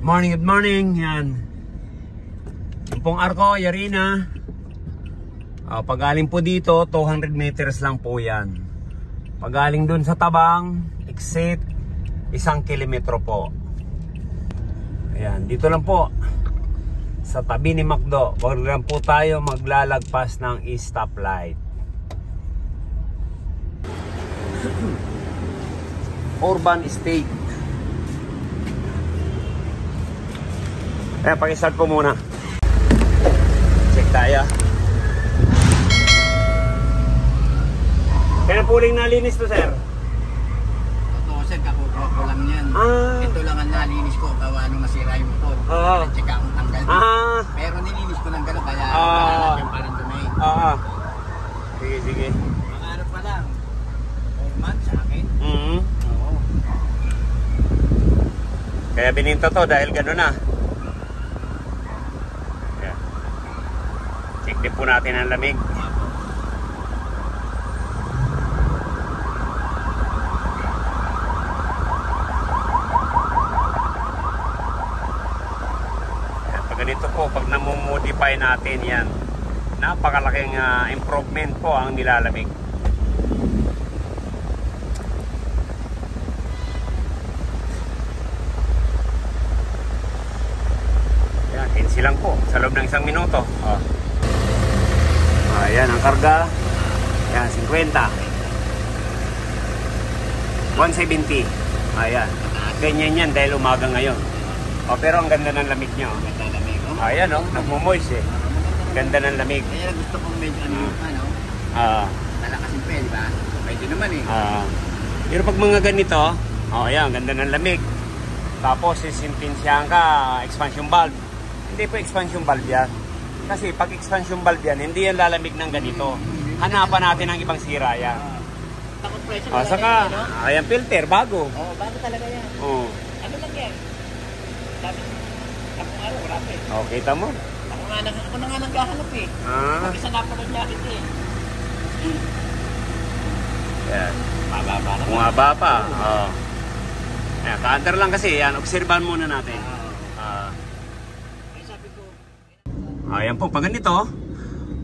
Good morning. Yan. Yung pong arko, yari na. Pagaling po dito, 200 meters lang po yan. Pagaling dun sa Tabang, exit, 1 kilometro po. Ayan, dito lang po. Sa tabi ni McDo. Huwag lang po tayo maglalagpas ng stoplight. Urban Estate. Ayan, pakistart ko muna. Check tayo. Kaya puling nalinis to, sir? Totoo, sir, kakukuha ko lang yan. Ito lang ang nalinis ko, gawa nung nasira yung motor. Check akong tanggal. Pero nilinis ko ng gano'n, kaya yung parang dumi. Sige, sige. Mga ano pa lang, 4 months sa akin. Oo. Kaya bininto to dahil gano'n na. Check din po natin ang lamig. Ganito po, pag namomodify natin yan, napakalaking improvement po ang nilalamig. Yan, 15 lang po sa loob ng 1 minuto. Ayan ang karga. Yan, 50 170. Ayan, ganyan yan dahil umaga ngayon. Pero ang ganda ng lamig nyo. Ayan o, nagmumoist eh. Ganda ng lamig. Kaya gusto kong medyo malakas yung pen, di ba? Pwede naman eh. Pero pag mga ganito, ayan, ganda ng lamig. Tapos sisimpinsiyahan ka, expansion valve. Hindi po expansion valve yan. Kasi pag expansion valve yan, hindi yan lalamig ng ganito. Hanapan natin ang ibang sira yan. Saka, ayan filter, bago. Bago talaga yan. Ano lang yan? Kita mo? Ako na nga naghahanap eh. Mag-isa na ako nag-jacket eh. Yan. Mababa na. Bumaba pa. Ayan, ka-under lang kasi. Yan, obserbahan muna natin. Ayan po, pag ganito,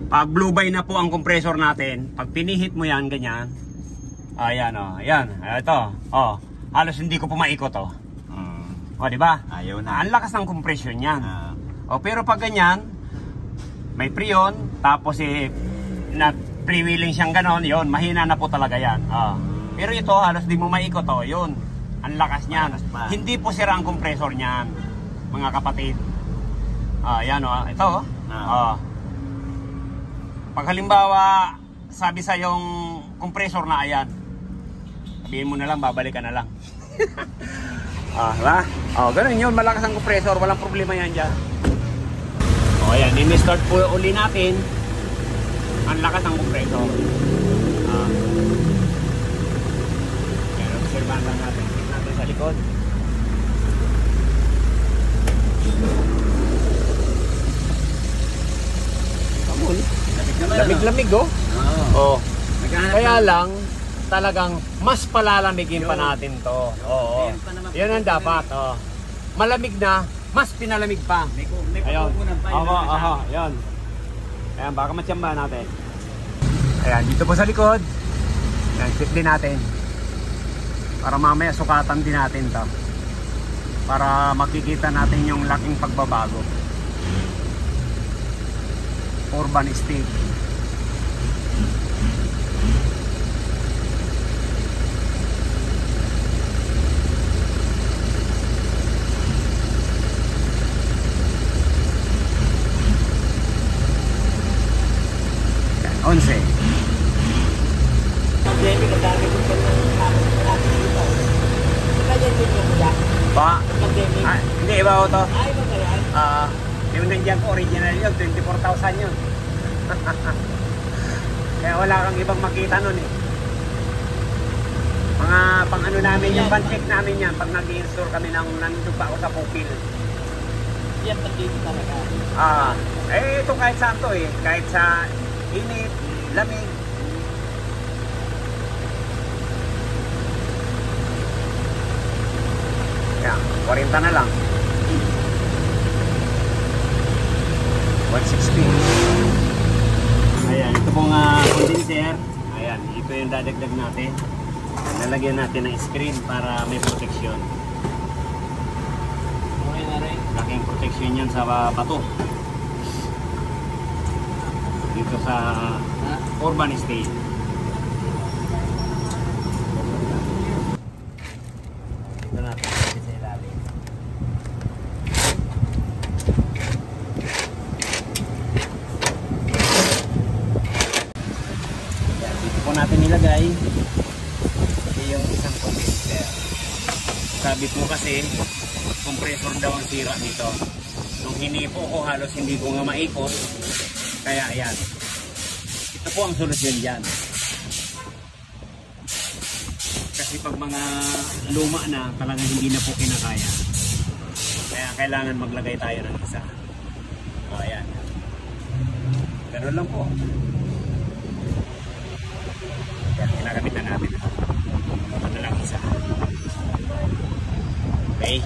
pag blue by na po ang compressor natin, pag pinihit mo yan, ganyan. Ayan o, ayan. Ito, halos hindi ko po maikot o. Di ba? Ayaw na. Ang lakas ng compression yan. Pero pag ganyan, may preon, tapos na pre-wheeling siyang ganon, yun, mahina na po talaga yan. Pero ito, halos di mo maikot yun. Ang lakas niyan. Hindi po sira ang compressor niyan, mga kapatid. Yan ito pag halimbawa, sabi sa yung compressor na ayan, sabihin mo na lang, babalik ka na lang. Diba? Ganun yun, malakas ang compressor, walang problema yan dyan. Ayan, in-start po uli natin. Ang lakas ng compressor. Ayan, observahan lang natin. Tignan natin sa likod. Kamul. Lamig-lamig Kaya lang, talagang mas palalamigin pa natin to. Yan ang dapat. Malamig na, mas pinalamig pa. Ayun. Yan. Ayan, baka matsamba natin. Ayan, dito po sa likod. Ayan, check din natin. Para mamaya sukatan din natin to. Para makikita natin yung laking pagbabago. Urban Estate. Onse. Hindi, iba ko to. Yung nandiyan ko, original yun, 24,000 yun. Kaya wala kang ibang makita nun eh. Mga pang ano namin yung pan-check namin yan pag nag-i-install kami nandun pa ako sa pupil. Yan, pag-dito talaga. Ito kahit saan to eh. Kahit sa init, lamig. Yan, 40 na lang. 160. Ayan, ito pong condenser. Ayan, ito yung dadagdag natin. Lalagyan natin ng screen para may protection. Okay na rin. Laking protection yan sa bato. Dito sa urban estate. Dito natin sa ilalim. Yan, dito po natin nilagay. Ito yung isang condenser. Sabit mo kasi, compressor daw ang sira nito. Nung hinipo ko, halos hindi ko nga maikot. Kaya ayan. Ito po ang solusyon dyan. Kasi pag mga luma na, talagang hindi na po kinakaya. Kaya kailangan maglagay tayo ng isa. O ayan. Ganun lang po. Yan, kinagamit na natin. Ito na lang isa. Okay.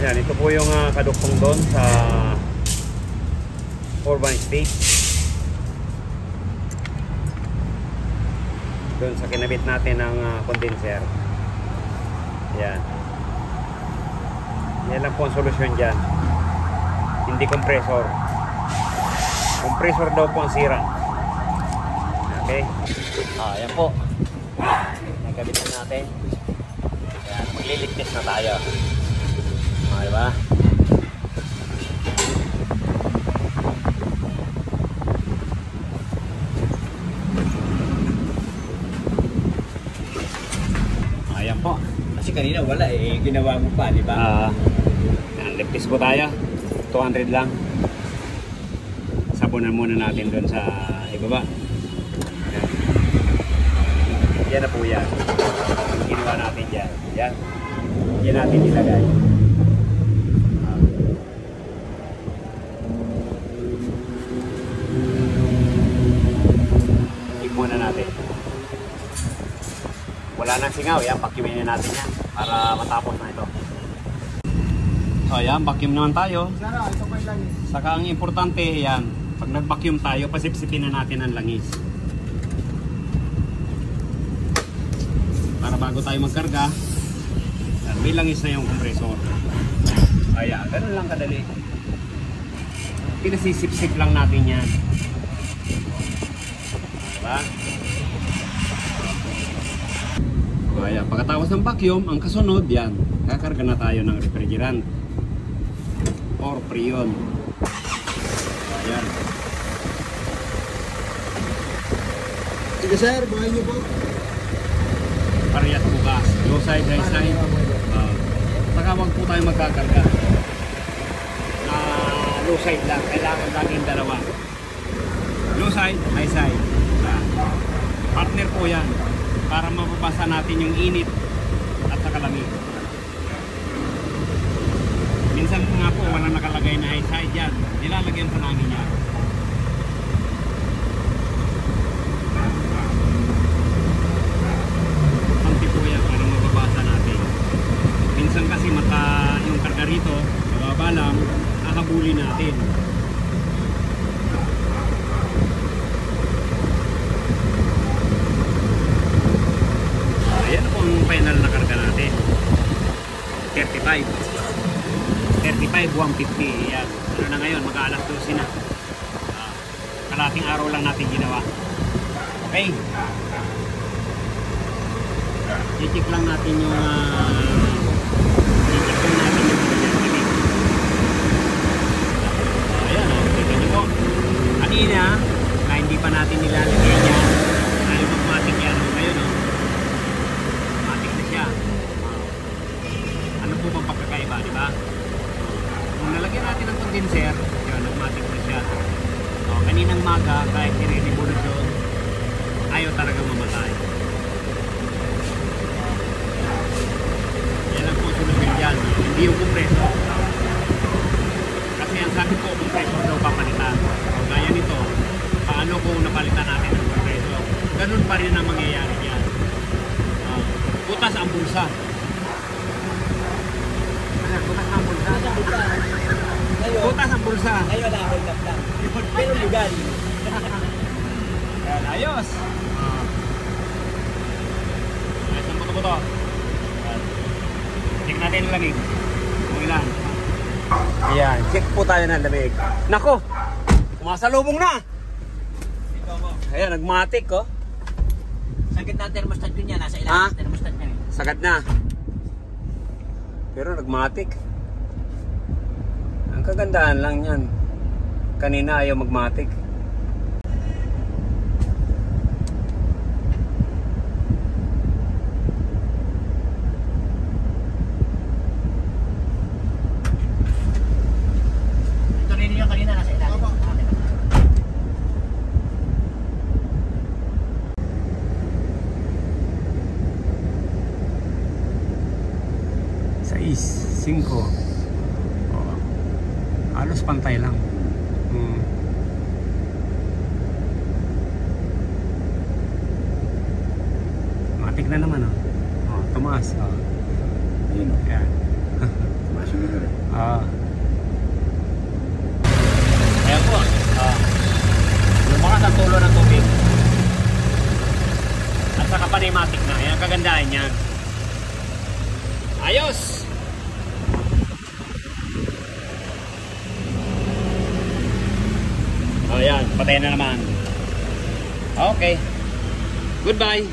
Yan, ito po yung kaduktong doon sa urban estate. Doon sa kinabit natin ng condenser. Yan. Yan lang po ang solusyon dyan. Hindi compressor. Compressor daw po ang sira. Okay. Yan po. Nagkabit na natin. Yan, magliligtas na tayo. Diba? Ayan po. Kasi kanina wala eh, ginawa mo pa, di ba? Ligpis po tayo. 200 lang. Sabunan muna natin doon sa ibaba. Yan na po yan. Ginawa natin dyan. Yan. Yan natin ilagay. Muna natin. Wala nang singaw, yan, vacuumin natin yan para matapos na ito. So yan, vacuum naman tayo. Saka ang importante yan, pag nag-vacuum tayo, pasipsipin na natin ang langis. Para bago tayo magkarga, yan, may langis na yung compressor. Ayan, ganun lang kadali. Pinasisip-sip lang natin yan. Diba? Ayan, pagkatapos ng vacuum, ang kasunod yan, kakarga na tayo ng refrigerant or freon. Ayan. Sige sir, buhay niyo po. Parehas bukas. Low side, high side. Saka wag po tayo magkakarga. Low side lang. Kailangan laging dalawa. Low side, high side. Partner po yan para mapapasa natin yung init at saka lamig. Minsan nga po walang nakalagay na high side yan, nilalagyan pa namin yan. Panti po yan para mapapasa natin. Minsan kasi yung karga rito mababa lang, hahabulin natin. Ayan po ang final na karga natin. 35, 150. Yan. Ano na ngayon, mag-aalas 12 na. Kalating araw lang natin ginawa. Okay. I-check lang natin yung i-check lang natin yung ayan o, tignan nyo po. Kanina, na hindi pa natin nilalagay yan. Ayaw mag-matic yan. Ngayon o. Ano po bang pagkakaiba, di ba? Kung nalagyan natin ng condenser, yun, automatic na siya. So, kaninang maga, kahit nire-revolution, ayaw talaga mamatay. Yan ang po sulusin dyan. Hindi yung compressor. Kasi ang sabi ko, compressor daw papalitan. So, gaya nito, paano kung napalitan natin ng compressor? Ganun pa rin ang mangyayari dyan. Butas ang bulsa. isa. Ngayon wala hold up lang. Pero legal. Yan, ayos. Ayos ang buto-buto. Yan. Check natin ang lamig. Kung ilan. Ayan, check po tayo ng lamig. Nako! Kumasalubong na! Ayan, nagmatik oh. Sagad na thermostat ko niya. Nasa Ha? ilalim thermostat niya. Sagad na. Pero nagmatik. Ang kagandahan lang yan. Kanina ayaw magmatik. Ito rin yung kanina nasa ilalim. Sais, 5. Oh. Halos pantay lang. Matik na naman oh. Oh, tumaas. Oh. Ayun. Yan. Tumaas yung numero. Ah. Ayan po. Lumakas ang tulo ng tubig. At saka panimatik na. Ayan ang kagandahan niyan. Ayos! O yan, patay na naman. Okay. Goodbye.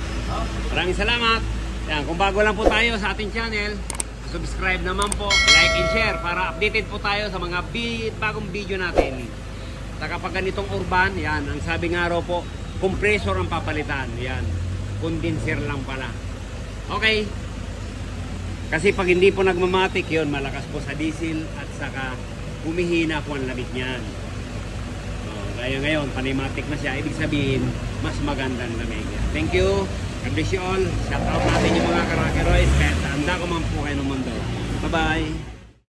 Maraming salamat. Yan, kung bago lang po tayo sa ating channel, subscribe naman po, like and share para updated po tayo sa mga bagong video natin. Saka pag ganitong urban, yan, ang sabi nga raw po, compressor ang papalitan. Yan, condenser lang pala. Okay. Kasi pag hindi po nagmamatik yun, malakas po sa diesel at saka humihina po ang lamig niyan. Kaya ngayon, panimatic na siya. Ibig sabihin, mas magandang lamig. Thank you. God bless you all. Shout out natin yung mga Karakeroys. Kahit anda ko man po kayo ng mundo. Bye-bye.